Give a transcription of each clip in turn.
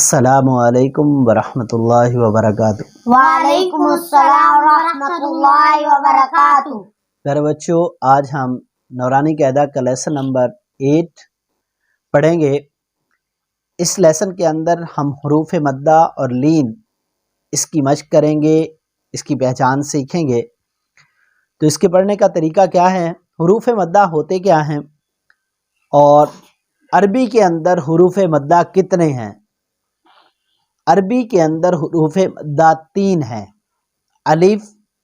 السلام علیکم ورحمۃ اللہ وبرکاتہ۔ وعلیکم السلام ورحمۃ اللہ وبرکاتہ۔ پیارے بچوں، آج ہم نورانی قاعدہ کا لیسن نمبر 8 پڑھیں گے۔ اس لیسن کے اندر ہم حروف مدہ اور لین اس کی مشق کریں گے، اس کی پہچان سیکھیں گے۔ تو اس کے پڑھنے کا طریقہ کیا ہے، حروف مدہ ہوتے کیا ہیں، اور عربی کے اندر حروف مدہ کتنے ہیں؟ عربی کے اندر حروف مدہ 3 ہیں، الف،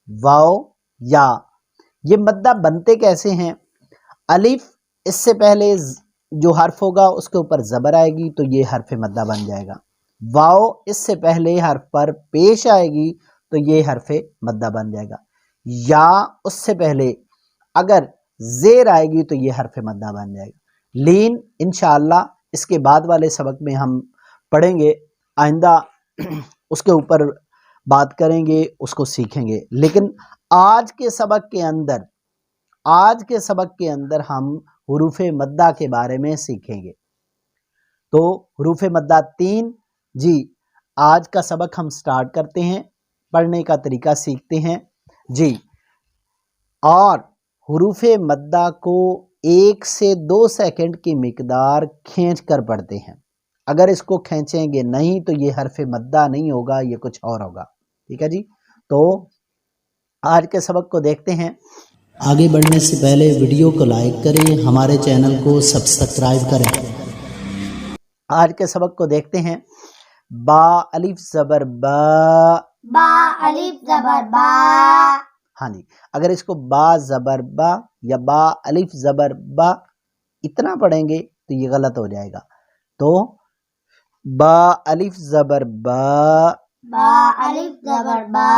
واو، یا۔ یہ مدہ بنتے کیسے ہیں؟ الف، اس سے پہلے جو حرف ہوگا اس کے اوپر زبر آئے گی تو یہ حرف مدہ بن جائے گا۔ واو، اس سے پہلے حرف پر پیش آئے گی تو یہ حرف مدہ بن جائے گا۔ یا، اس سے پہلے اگر زیر آئے گی تو یہ حرف مدہ بن جائے گا۔ لین انشاءاللہ اس کے بعد والے سبق میں ہم پڑھیں گے، آئندہ اس کے اوپر بات کریں گے، اس کو سیکھیں گے۔ لیکن آج کے سبق کے اندر ہم حروف مدہ کے بارے میں سیکھیں گے۔ تو حروف مدہ 3، جی آج کا سبق ہم سٹارٹ کرتے ہیں، پڑھنے کا طریقہ سیکھتے ہیں جی۔ اور حروف مدہ کو 1 سے 2 سیکنڈ کی مقدار کھینچ کر پڑھتے ہیں۔ اگر اس کو کھینچیں گے نہیں تو یہ حرف مدہ نہیں ہوگا، یہ کچھ اور ہوگا، ٹھیک ہے جی۔ تو آج کے سبق کو دیکھتے ہیں۔ آگے بڑھنے سے پہلے ویڈیو کو لائک کریں، ہمارے چینل کو سبسکرائب کریں۔ آج کے سبق کو دیکھتے ہیں۔ با الف زبر با، با الف زبر با۔ ہاں جی، اگر اس کو با زبر با یا با الف زبر با اتنا پڑھیں گے تو یہ غلط ہو جائے گا۔ تو با الف زبر با، با الف زبر با۔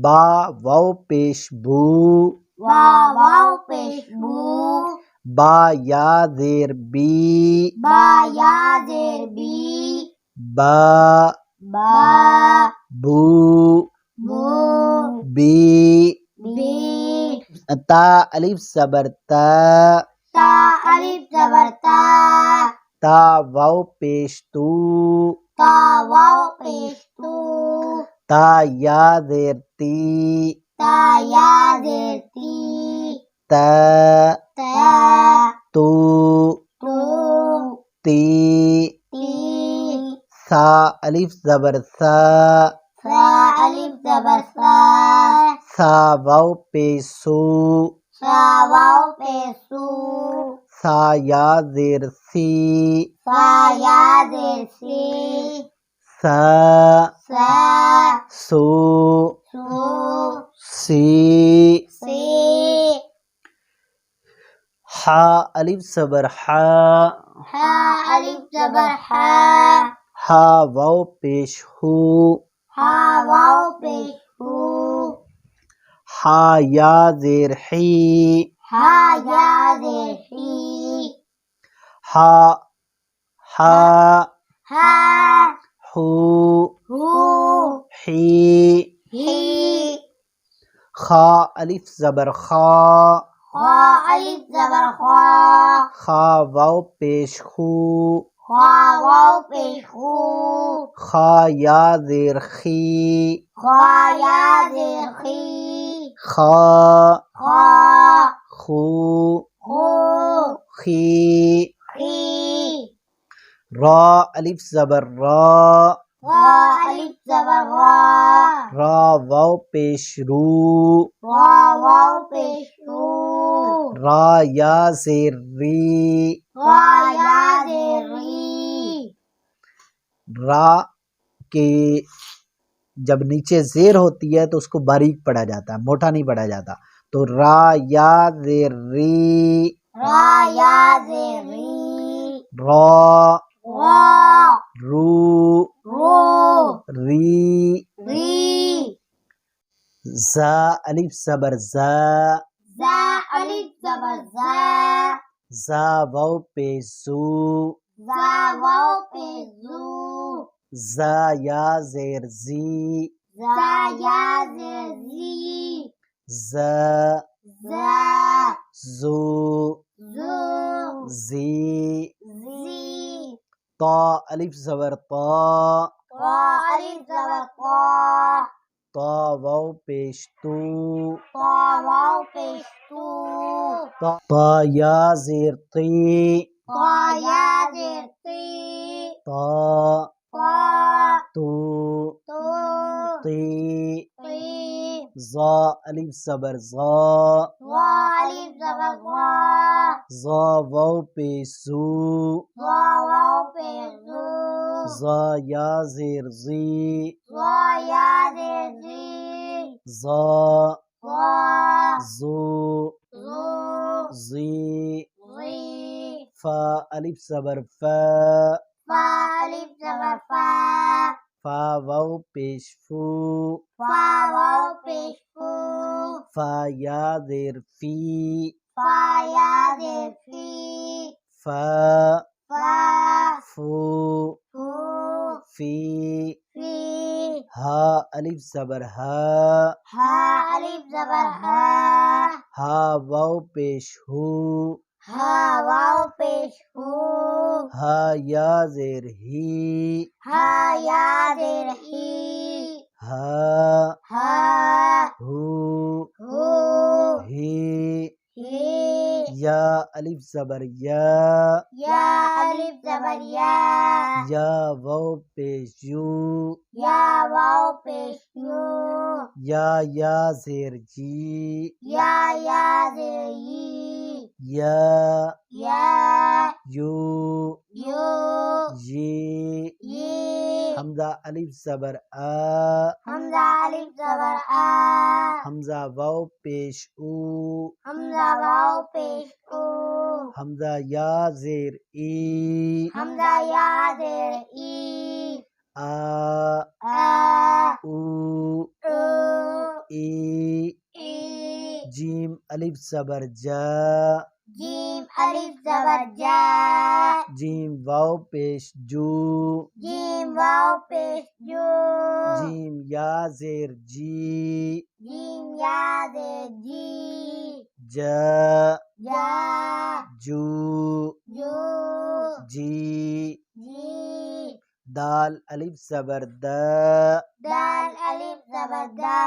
با واو پیش بو، با واو پیش بو۔ با یا زیر بی، با یا زیر بی۔ با با بو بو بی۔ بی۔ تا الف زبر تا، تا الف زبر تا۔ تا واو پیش تو، تا واو پیش تو۔ تا یا زیر تی، تا یا زیر تی۔ تا تا تو تو تی۔ تی۔ سا الف زبر سا، سا الف زبر سا۔ سا واو پیش سو، سا واو پیش سو۔ سا یا زیر سی، سا یا زیر سی۔ سا سا سو سو سی۔ سی۔ ہا الف زبر ہا، ہا الف زبر ہا۔ ہا واو پیش ہو، ہا واو پیش ہو۔ ہا یا زیر ہی، ہا یا زیر ہی۔ ہا ہا ہا ہو ہو ہی۔ ہی۔ خا الف زبر خا، خا الف زبر خا۔ خا واو پیش خو، خا واو پیش خو۔ خا یا زیر خی، خا یا زیر خی۔ خا خا خو خو خی۔ خی۔ را الف زبر را، را الف زبر را۔ را واو پیش رو، را واو پیش رو۔ را یا زیر ری، را یا زیر ری۔ را کے جب نیچے زیر ہوتی ہے تو اس کو باریک پڑھا جاتا ہے، موٹا نہیں پڑھا جاتا۔ تو را یا زیر ری، را یا زیر ری۔ را را رو رو ری۔ ری۔ زا الف زبر زا، زا الف زبر زا۔ زا واو پیش زو، زا واو پیش زو۔ زا یا زیر زی، زا یا زیر زی۔ زا زا زو زو زی۔ زی۔ طا الف زبر طا طا الف زبر طا طا واو پیش تو طا واو پیش تو طا یا زیر تی طا یا زیر تی طا طا تو تو تی تی زا الف زبر زا ظا الف زبر ظا زا واو پیش زو ظا واو پیش زو زا یا زیر زی ظا یا زیر زی زا ظا زو زو زی زی فا الف زبر فا فا الف زبر فا فا واو پیش فو فا واو پیش فو فا یا زیر فی فا یا زیر فی فا فا فو فو فی فی ہا الف زبر ہا ہا الف زبر ہا ہا واو پیش ہو ہا واو پیش ہو ہا یا زیر ہی ہا یا زیر ہی ہا ہا ہو ہو ہی ہی یا الف زبر یا یا الف زبر یا یا واو پیش یو یا واو پیش یو یا زیر جی یا زیر یی یا یا یو یو یی یی حمزہ الف زبر آ حمزہ الف زبر آ حمزہ واو پیش او حمزہ واو پیش او حمزہ یا زیر ای حمزہ یا زیر ای آ آ او او ای ای جیم الف زبر جا جیم الف زبر جا جیم واو پیش جو جیم واو پیش جو جیم یا زیر جی جیم یا زیر جی جا جا جو جو جی جی دال الف زبر دا دال الف زبر دا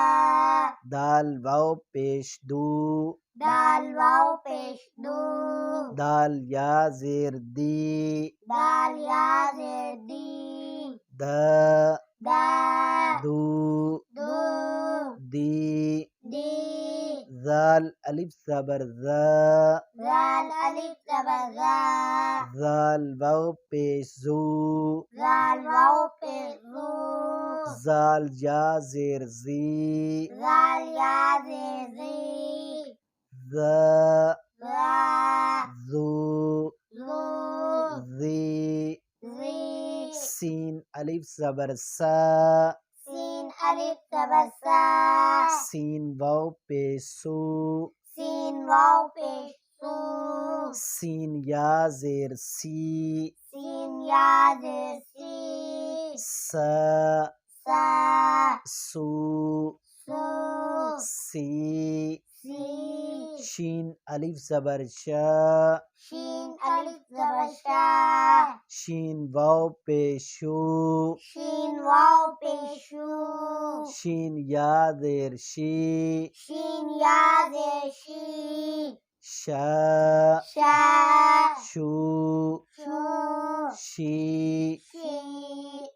دال واو پیش دو دال واو پیش دو دال یا زیر دی دال یا زیر دی دا دا دو دو دی دی ذال الف زبر ذا زال الف زبر زا ذال واو پیش زو زال واو پیش زو زال یا زیر زی زال یا زیر زی ذا زا ذو زو ذی زی سین الف زبر سا سین الف زبر سا سین واو پیش سو سین واو پیش سو سین یا زیر سی سین یا زیر سی سا سا سو سو سی سی شین الف زبر شا شین الف زبر شا شین واو پیشو شین واو پیشو شین یا زیر شی شین یا زیر شی شا شا شو شو شی شی